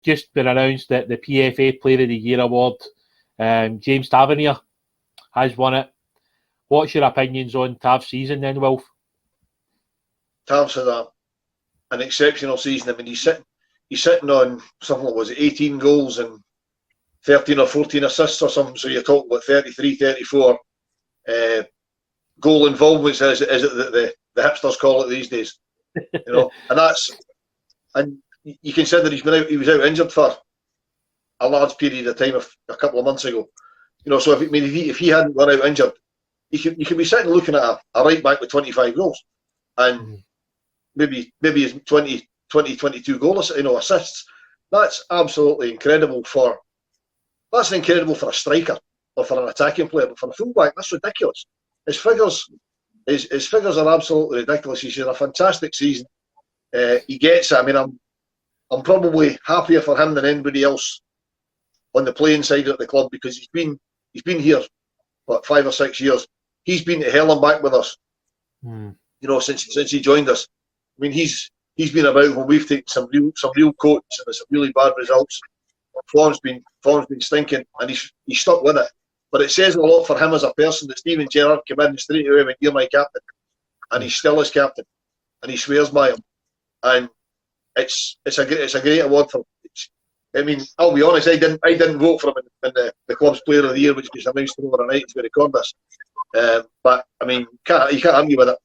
just been announced that the PFA Player of the Year award, James Tavernier has won it. What's your opinions on Tav's season then, Wilf? Tav's had an exceptional season. I mean, he's sitting on something like, was it 18 goals and 13 or 14 assists or something, so you're talking about 33, 34 goal involvements, as the hipsters call it these days. And you consider he was out injured for a large period of time a couple of months ago. So if he hadn't gone out injured, you could be sitting looking at a right back with 25 goals and maybe his 22 goals, assists. That's absolutely incredible that's incredible for a striker or for an attacking player, but for a fullback, that's ridiculous. His figures are absolutely ridiculous. He's had a fantastic season. He gets it. I mean, I'm probably happier for him than anybody else on the playing side at the club, because he's been here for 5 or 6 years. He's been to hell and back with us. Since he joined us. I mean, he's been about when we've taken some real coats and some really bad results. Form's been stinking, and he's stuck with it. But it says a lot for him as a person that Steven Gerrard came in and straight away went, "You're my captain," and he's still his captain, and he swears by him. And it's a great award for. I mean, I'll be honest, I didn't vote for him in the club's Player of the Year, which was announced overnight as we record this. But I mean, you can't argue with it.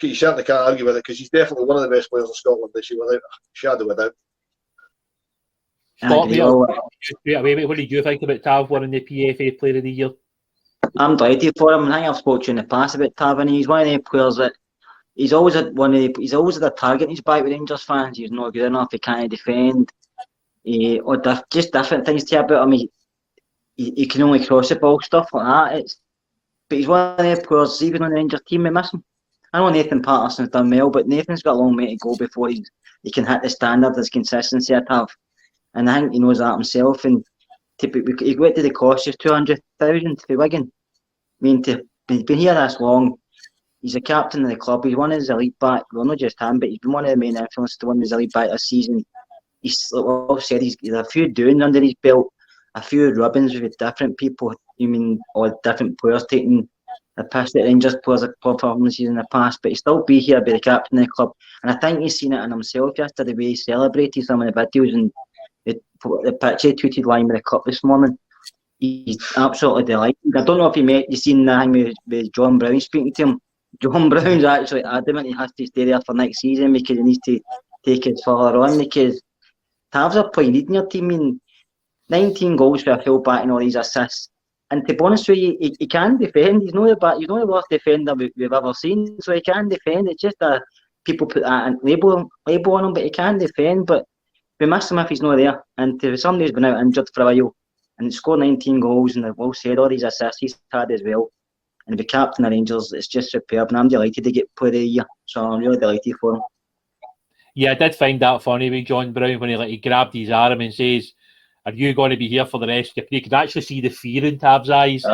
You certainly can't argue with it, because he's definitely one of the best players in Scotland this year, without a shadow of a doubt. What did you think about Tav winning the PFA Player of the Year? I'm delighted for him. I think I've spoken to you in the past about Tavernier. He's one of the players that he's always had a target in his back with Rangers fans. He's not good enough. He can't defend. Just different things to about him. He can only cross the ball, stuff like that. But he's one of the players. Even on the Rangers team, we miss him. I know Nathan Patterson's done well, but Nathan's got a long way to go before he can hit the standard, his consistency at Tav. And I think he knows that himself. And he went to the cost of 200,000 for Wigan. I mean, he's been here this long. He's a captain of the club. He's one of his elite back. Well, not just him, but he's been one of the main influences to win his elite back this season. He's, like I've said, he's a few doings under his belt, a few rubbings with different people. Or different players taking a piss at Rangers players' performances in the past, but he'll still be here, be the captain of the club. And I think he's seen it in himself yesterday, the way he celebrated some of the videos and the picture he tweeted lying with the cup this morning. He's absolutely delighted. I don't know if you seen the thing with John Brown speaking to him. John Brown's actually adamant he has to stay there for next season because he needs to take it further on, because Tav's a player in your team. I mean, 19 goals for a full-back and all these assists. And to be honest with you, he can defend. He's not the worst defender we've ever seen. So he can defend. It's just that people put that label on him, but he can defend. But we miss him if he's not there. And to somebody who's been out injured for a while and scored 19 goals and well said all these assists he's had as well, and to be captain of Rangers, it's just superb. And I'm delighted to get Player of the Year. So I'm really delighted for him. Yeah, I did find that funny with John Brown when he grabbed his arm and says, "Are you going to be here for the rest of your career?" You could actually see the fear in Tav's eyes.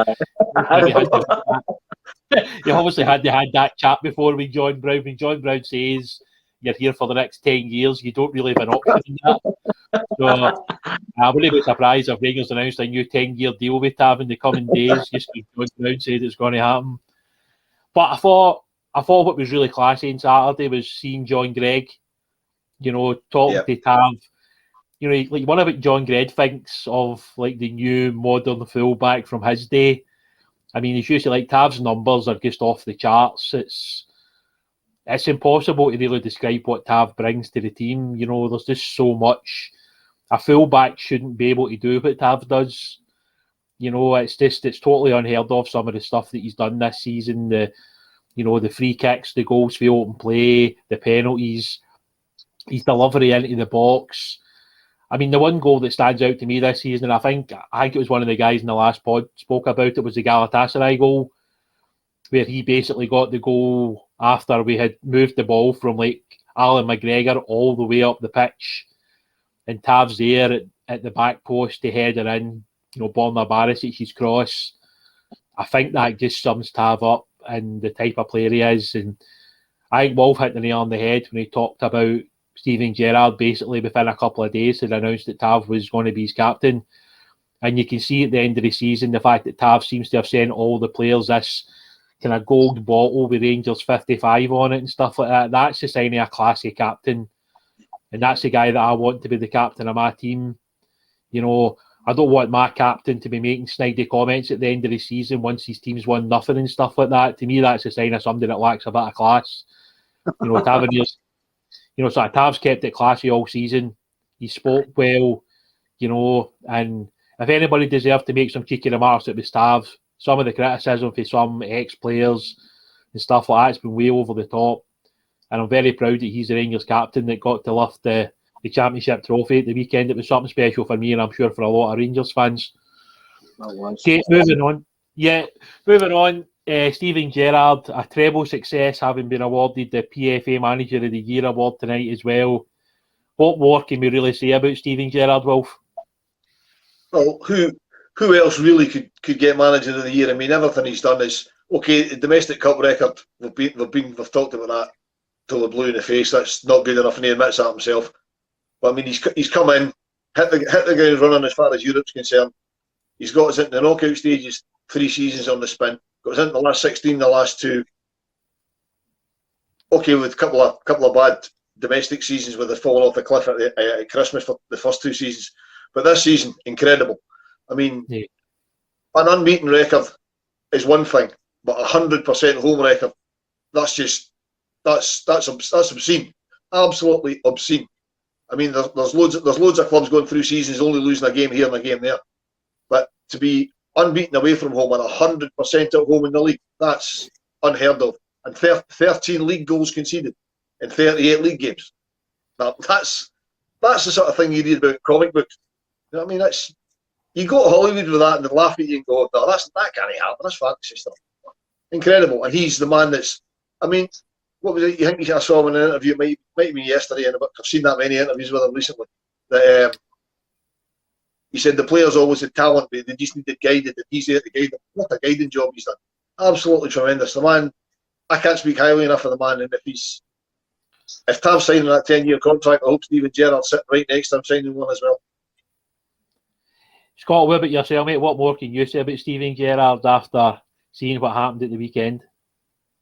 He obviously had that chat before with John Brown. When John Brown says you're here for the next 10 years, you don't really have an option in that. So I wouldn't be surprised if Rangers announced a new 10-year deal with Tav in the coming days, just because John Brown said it's going to happen. But I thought what was really classy on Saturday was seeing John Gregg, talking to Tav. Like one of what John Gregg thinks of like the new modern fullback from his day. I mean, he's usually like Tav's numbers are just off the charts. It's impossible to really describe what Tav brings to the team. There's just so much. A fullback shouldn't be able to do what Tav does. It's totally unheard of, some of the stuff that he's done this season. The free kicks, the goals for open play, the penalties, his delivery into the box. I mean, the one goal that stands out to me this season, and I think it was one of the guys in the last pod spoke about it, was the Galatasaray goal, where he basically got the goal after we had moved the ball from like Allan McGregor all the way up the pitch, and Tav's there at the back post to head her in, Borna Barisic's cross. I think that just sums Tav up and the type of player he is, and I think Wolf hit the nail on the head when he talked about Steven Gerrard basically within a couple of days had announced that Tav was going to be his captain. And you can see at the end of the season the fact that Tav seems to have sent all the players this kind of gold bottle with Rangers 55 on it and stuff like that. That's the sign of a classy captain. And that's the guy that I want to be the captain of my team. You know, I don't want my captain to be making snidey comments at the end of the season once his team's won nothing and stuff like that. To me, that's a sign of somebody that lacks a bit of class. You know, Tavernier's, so Tav's kept it classy all season. He spoke well, and if anybody deserved to make some cheeky remarks, it was Tav. Some of the criticism for some ex-players and stuff like that's been way over the top. And I'm very proud that he's the Rangers captain that got to lift the championship trophy at the weekend. It was something special for me, and I'm sure for a lot of Rangers fans. Okay, moving on. Yeah, moving on. Steven Gerrard, a treble success, having been awarded the PFA Manager of the Year award tonight as well. What more can we really say about Steven Gerrard, Wolf? Well, who else really could get Manager of the Year? I mean, everything he's done is okay. The domestic cup record, we've talked about that till the blue in the face. That's not good enough, and he admits that himself. But I mean, he's come in, hit the ground running as far as Europe's concerned. He's got us into the knockout stages 3 seasons on the spin. Got us into the last 16, the last 2. Okay, with a couple of bad domestic seasons with the falling off the cliff at Christmas for the first 2 seasons. But this season, incredible. I mean, an unbeaten record is one thing, but 100% home record, that's obscene, absolutely obscene. I mean, there's loads of clubs going through seasons only losing a game here and a game there, but to be unbeaten away from home and 100% at home in the league, that's unheard of. And 13 league goals conceded in 38 league games. Now, that's the sort of thing you read about in comic books. You know what I mean? You go to Hollywood with that and they laugh at you and go, "No, that can't happen. That's fantasy stuff." Incredible. And he's the man that's, I mean, what was it? You think I saw him in an interview, might have been yesterday, and I've seen that many interviews with him recently. That he said the players always had talent, but they just needed guided, and he's there to guide them. What a guiding job he's done. Absolutely tremendous. The man, I can't speak highly enough of the man, and if Tav's signing that 10-year contract, I hope Steven Gerrard's sitting right next to him signing one as well. Scott, what about yourself, mate? What more can you say about Steven Gerrard after seeing what happened at the weekend?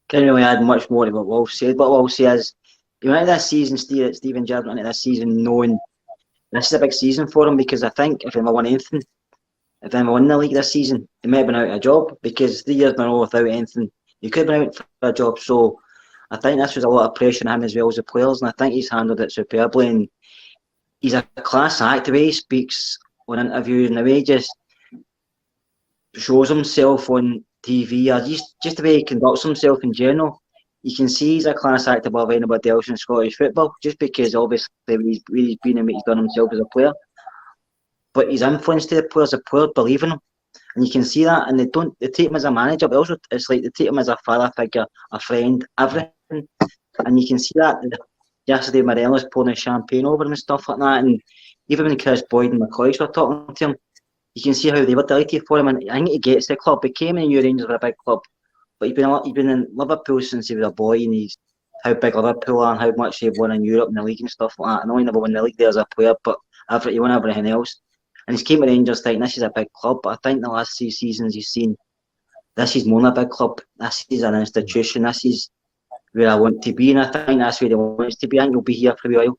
Can't really add much more to what Wolf said. What Wolf says is, he went into this season, Steven Gerrard went into this season knowing this is a big season for him, because I think if he won anything, if he won the league this season, he might have been out of a job, because 3 years in a row without anything, you could have been out for a job. So I think this was a lot of pressure on him as well as the players, and I think he's handled it superbly. And he's a class act. The way he speaks on interviews and the way he just shows himself on TV, or just the way he conducts himself in general, you can see he's a class act above anybody else in Scottish football, just because obviously he's been and what he's done himself as a player. But his influence to the players believe in him. And you can see that, and they take him as a manager, but also it's like they take him as a father figure, a friend, everything. And you can see that yesterday Morelos pouring his champagne over him and stuff like that. And even when Chris Boyd and McCoy were talking to him, you can see how they were delighted for him. And I think he gets the club. He came in New Rangers with a big club, but he's been in Liverpool since he was a boy, and he's how big Liverpool are and how much they've won in Europe and the league and stuff like that. I know he never won the league there as a player, but he won everything else. And he's came to Rangers thinking this is a big club, but I think the last 3 seasons he's seen this is more than a big club. This is an institution. This is where I want to be, and I think that's where he wants to be. I think he'll be here for a while.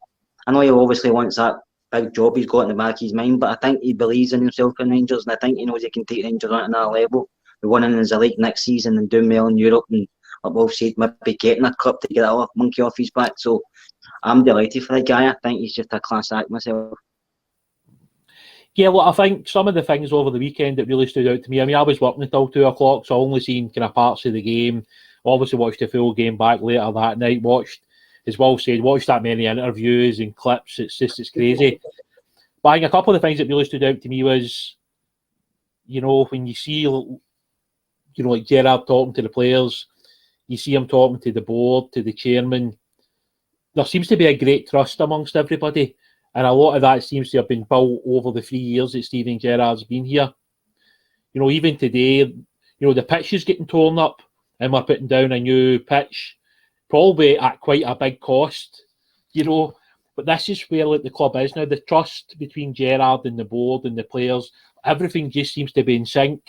I know he obviously wants that big job he's got in the back of his mind, but I think he believes in himself in Rangers, and I think he knows he can take Rangers on to another level. We're winning as a league next season and doing well in Europe, and like Wolf said, maybe getting a cup to get that monkey off his back. So I'm delighted for the guy. I think he's just a class act myself. Yeah, well, I think some of the things over the weekend that really stood out to me, I mean, I was working until 2 o'clock, so I only seen kind of parts of the game. Obviously watched the full game back later that night, as Wolf said, watched that many interviews and clips. It's crazy. But I think a couple of the things that really stood out to me was, when you see, like Gerrard talking to the players, you see him talking to the board, to the chairman. There seems to be a great trust amongst everybody. And a lot of that seems to have been built over the 3 years that Steven Gerrard's been here. Even today, the pitch is getting torn up and we're putting down a new pitch, probably at quite a big cost, But this is where like the club is now. The trust between Gerrard and the board and the players, everything just seems to be in sync.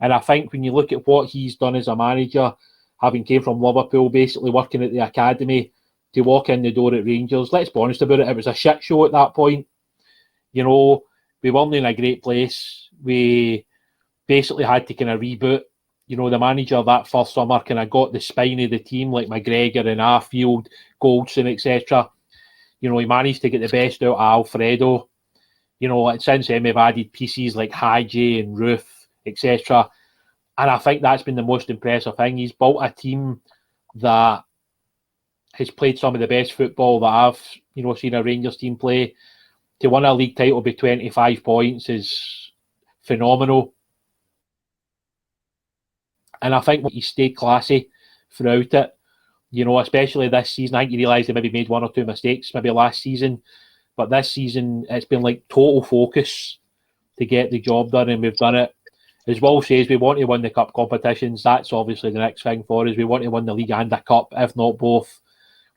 And I think when you look at what he's done as a manager, having came from Liverpool, basically working at the academy, to walk in the door at Rangers, let's be honest about it, it was a shit show at that point. You know, we weren't in a great place. We basically had to kind of reboot. You know, the manager that first summer kind of got the spine of the team, like McGregor and Arfield, Goldson, etc. You know, he managed to get the best out of Alfredo. You know, like since then we've added pieces like Hadji and Ruth, etc. And I think that's been the most impressive thing. He's built a team that has played some of the best football that I've, you know, seen a Rangers team play. To win a league title by 25 points is phenomenal. And I think he stayed classy throughout it. You know, especially this season. I think he realised he maybe made one or two mistakes, maybe last season. But this season, it's been like total focus to get the job done, and we've done it. As Will says, we want to win the cup competitions. That's obviously the next thing for us. We want to win the league and a cup, if not both.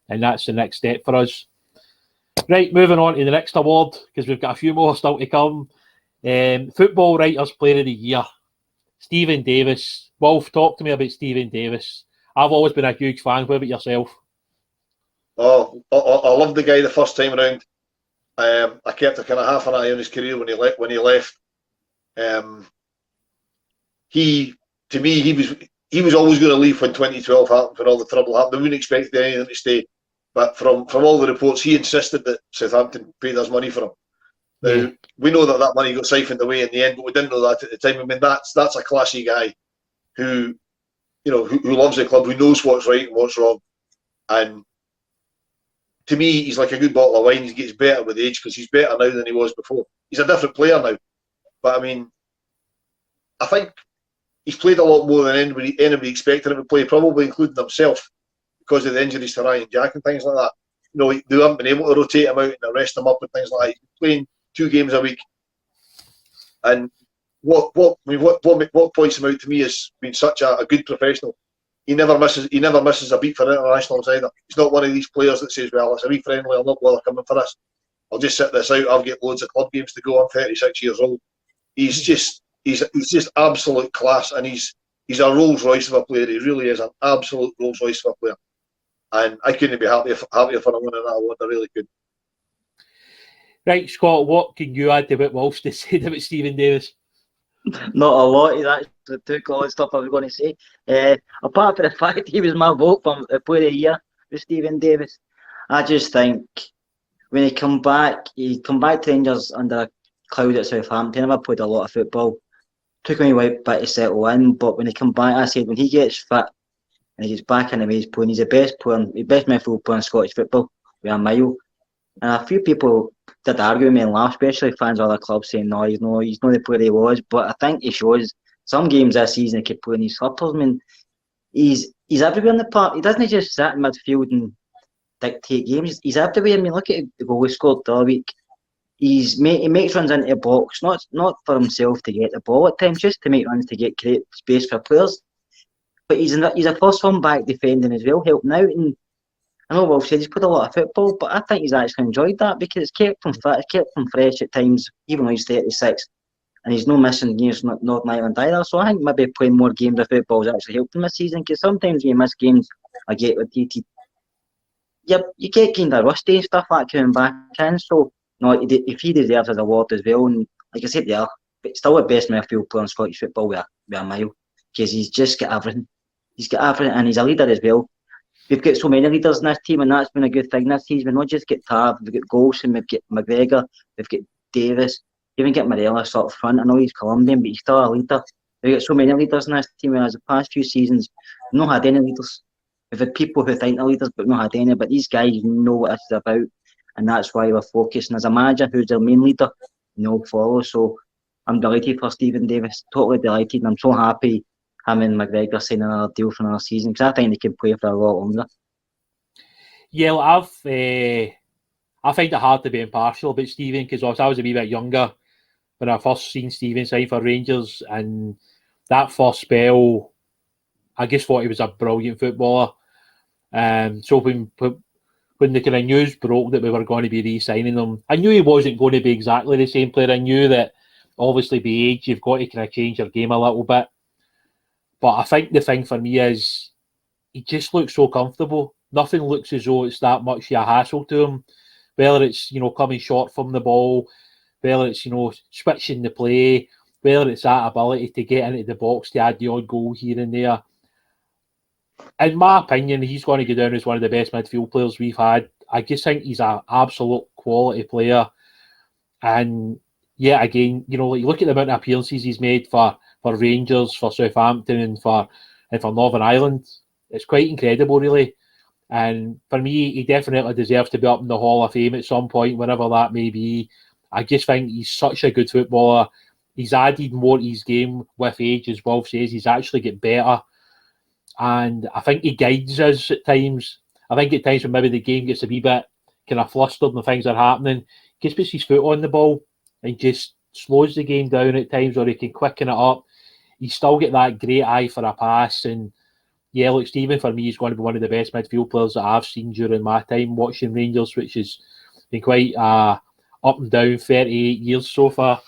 And that's the next step for us. Right, moving on to the next award, because we've got a few more still to come. Football Writers Player of the Year. Stephen Davis. Wolf, talk to me about Stephen Davis. I've always been a huge fan. What about yourself? Oh, I loved the guy the first time around. I kept a kind of half an eye on his career when he left. To me, he was always going to leave when 2012 happened, when all the trouble happened. I wouldn't expect anything to stay. But from all the reports, he insisted that Southampton paid us money for him. Now, we know that money got siphoned away in the end, but we didn't know that at the time. I mean, that's a classy guy who, you know, who loves the club, who knows what's right and what's wrong. And to me, he's like a good bottle of wine. He gets better with age because he's better now than he was before. He's a different player now. But I mean, I think he's played a lot more than anybody expected him to play, probably including himself, because of the injuries to Ryan Jack and things like that. You know, they haven't been able to rotate him out and rest him up and things like that. He's playing 2 games a week. And what points him out to me is being such a good professional. He never misses a beat for internationals either. He's not one of these players that says, well, it's a wee friendly, I'll not bother coming for this. I'll just sit this out, I'll get loads of club games to go. I'm 36 years old. He's just absolute class, and he's a Rolls Royce of a player. He really is an absolute Rolls Royce of a player. And I couldn't be happier for him winning that award. I really could. Right, Scott, what can you add to what Walsh said about Stephen Davis? Not a lot. That's the two college stuff I was going to say. Apart from the fact he was my vote for the Player of the Year with Stephen Davis, I just think when he come back to Rangers under a cloud at Southampton. He never played a lot of football. Took him a while bit to settle in, but when he come back, I said when he gets fit and he gets back in the way he's playing, he's the best midfield player in Scottish football with a mile. And a few people did argue with me and laugh, especially fans of other clubs, saying no, he's not the player he was. But I think he shows some games this season he could play in his slippers. I mean, he's everywhere in the park. He doesn't just sit in midfield and dictate games. He's everywhere. I mean, look at the goal he scored the other week. He makes runs into the box, not for himself to get the ball at times, just to make runs to create space for players. But he's a first one back defending as well, helping out. And I know Wolf said he's played a lot of football, but I think he's actually enjoyed that because it's kept him fit, it's kept him fresh at times, even though he's 36. And he's no missing games from Northern Ireland either. So I think maybe playing more games of football has actually helped him this season, because sometimes when you miss games, I get with DT. You get kind of rusty and stuff like coming back in. So no, if he deserves his award as well, and like I said there, but still the best midfield player in Scottish football with a mile, because he's just got everything. He's got everything, and he's a leader as well. We've got so many leaders in this team, and that's been a good thing this season. We've not just got Tav, we've got Golson, we've got McGregor, we've got Davis, even get Morelos up front. I know he's Colombian, but he's still a leader. We've got so many leaders in this team, whereas the past few seasons, we've not had any leaders. We've had people who think they're leaders, but we've not had any. But these guys know what this is about, and that's why we're focusing. As a manager who's their main leader, follow. So I'm delighted for Stephen Davis, totally delighted, and I'm so happy him and McGregor signing another deal for another season, because I think they can play for a lot longer. Yeah, I find it hard to be impartial about Stephen, because I was a wee bit younger when I first seen Stephen sign for Rangers, and that first spell, I just thought he was a brilliant footballer. So when when the kind of news broke that we were going to be re-signing him, I knew he wasn't going to be exactly the same player. I knew that obviously by age, you've got to kind of change your game a little bit. But I think the thing for me is he just looks so comfortable. Nothing looks as though it's that much of a hassle to him. Whether it's, coming short from the ball, whether it's, switching the play, whether it's that ability to get into the box to add the odd goal here and there. In my opinion, he's going to go down as one of the best midfield players we've had. I just think he's an absolute quality player. And yeah, again, you look at the amount of appearances he's made for Rangers, for Southampton, and for Northern Ireland. It's quite incredible, really. And for me, he definitely deserves to be up in the Hall of Fame at some point, whenever that may be. I just think he's such a good footballer. He's added more to his game with age, as Wolf says. He's actually get better. And I think he guides us at times. I think at times when maybe the game gets a wee bit kind of flustered and things are happening, he just puts his foot on the ball and just slows the game down at times, or he can quicken it up. He's still got that great eye for a pass. And yeah, look, Stephen, for me, he's going to be one of the best midfield players that I've seen during my time watching Rangers, which has been quite up and down 38 years so far.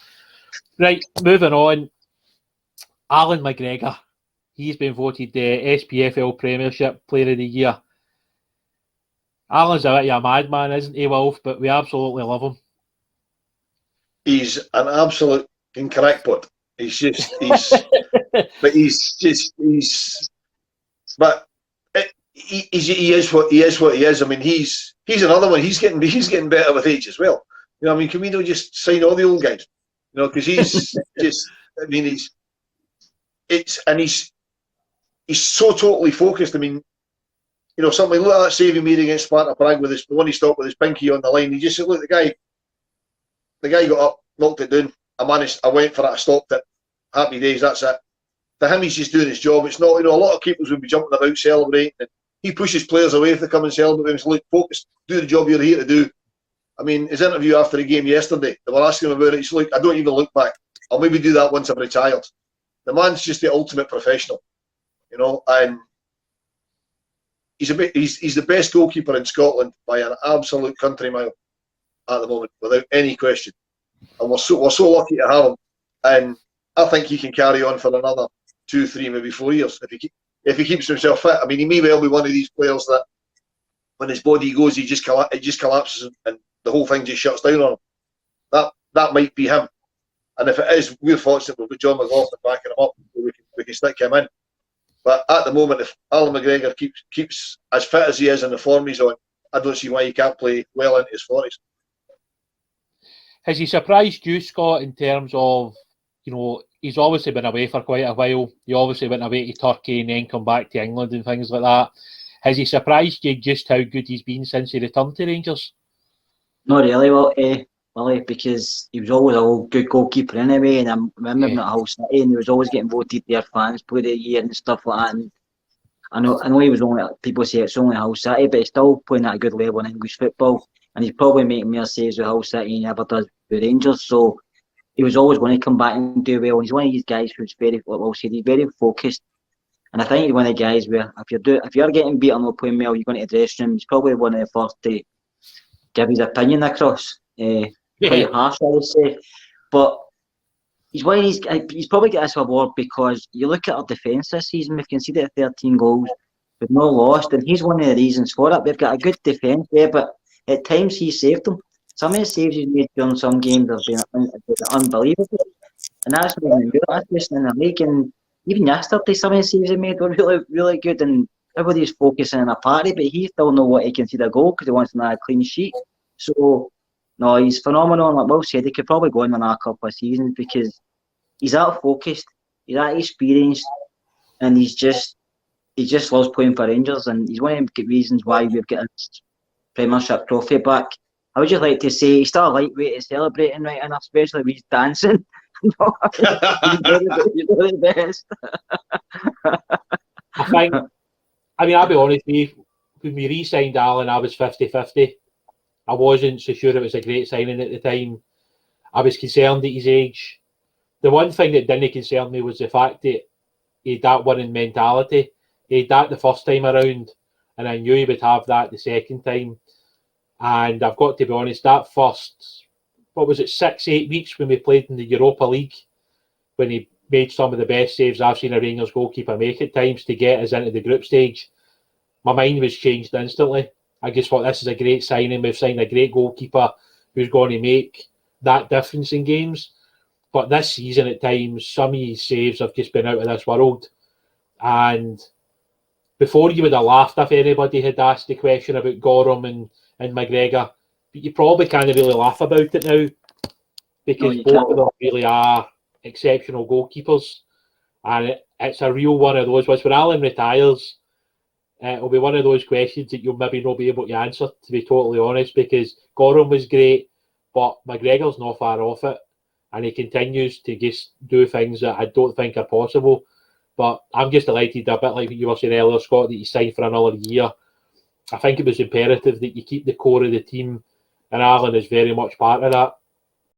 Right, moving on. Allan McGregor. He's been voted the SPFL Premiership Player of the Year. Alan's a bit of a madman, isn't he, Wolf? But we absolutely love him. He's an absolute crackpot. But he is what he is. I mean, he's another one. He's getting better with age as well. I mean, can we not just sign all the old guys? Because he's just. I mean, he's so totally focused. I mean, something like that save he made against Sparta Prague with the one he stopped with his pinky on the line. He just said, "Look, the guy got up, knocked it down. I went for it. I stopped it. Happy days. That's it." For him, he's just doing his job. It's not, a lot of keepers would be jumping about celebrating. And he pushes players away if they come and celebrate. He's like, focus, do the job you're here to do. I mean, his interview after the game yesterday, they were asking him about it. He's like, I don't even look back. I'll maybe do that once I'm retired. The man's just the ultimate professional, and he's the best goalkeeper in Scotland by an absolute country mile at the moment, without any question. And we're so lucky to have him. And I think he can carry on for another 2, 3, maybe 4 years if he keeps himself fit. I mean, he may well be one of these players that when his body goes, it just collapses and the whole thing just shuts down on him. That might be him. And if it is, we're fortunate we've got John McLaughlin backing him up. We can stick him in. But at the moment, if Allan McGregor keeps as fit as he is and the form he's on, I don't see why he can't play well into his 40s. Has he surprised you, Scott, in terms of, he's obviously been away for quite a while. He obviously went away to Turkey and then come back to England and things like that. Has he surprised you just how good he's been since he returned to Rangers? Not really, Willie, because he was always a good goalkeeper anyway, and I remember him at Hull City, and he was always getting voted their fans player of the year and stuff like that. And I know he was only, people say it's only Hull City, but he's still playing at a good level in English football, and he's probably making more saves with Hull City than he ever does with Rangers. So he was always going to come back and do well. And he's one of these guys who's very, like Will said, he's very focused. And I think he's one of the guys where if you're getting beaten or playing well, you're going to the dressing room. He's probably one of the first to give his opinion across. Quite harsh, I would say. But he's one of these. He's probably got this award because you look at our defence this season. We've conceded 13 goals, we've not lost, and he's one of the reasons for it. We've got a good defence there, but at times he saved them. Some of the saves he's made during some games have been unbelievable, and that's what we've been doing in the league. And even yesterday, some of the saves he made were really, really good, and everybody's focusing on a party, but he still know what he can see the goal because he wants another clean sheet. So, no, he's phenomenal. Like Will said, he could probably go in another couple of seasons because he's that focused, he's that experienced, and he just loves playing for Rangers, and he's one of the reasons why we've got a Premiership trophy back. I would just like to say he's still a lightweight at celebrating right enough, especially when he's dancing. He's really the best. I'll be honest with you, when we re-signed Allan, I was 50-50. I wasn't so sure it was a great signing at the time. I was concerned at his age. The one thing that didn't concern me was the fact that he had that winning mentality. He had that the first time around, and I knew he would have that the second time. And I've got to be honest, that first, 6-8 weeks when we played in the Europa League, when he made some of the best saves I've seen a Rangers goalkeeper make at times to get us into the group stage, my mind was changed instantly. I just thought this is a great signing. We've signed a great goalkeeper who's going to make that difference in games. But this season at times, some of his saves have just been out of this world. And before you would have laughed if anybody had asked the question about Gorham and McGregor, but you probably can't really laugh about it now because both of them really are exceptional goalkeepers. And it's a real one of those. When Allan retires, it'll be one of those questions that you'll maybe not be able to answer, to be totally honest, because Gorham was great, but McGregor's not far off it. And he continues to just do things that I don't think are possible. But I'm just delighted, a bit like you were saying earlier, Scott, that he signed for another year. I think it was imperative that you keep the core of the team, and Allan is very much part of that.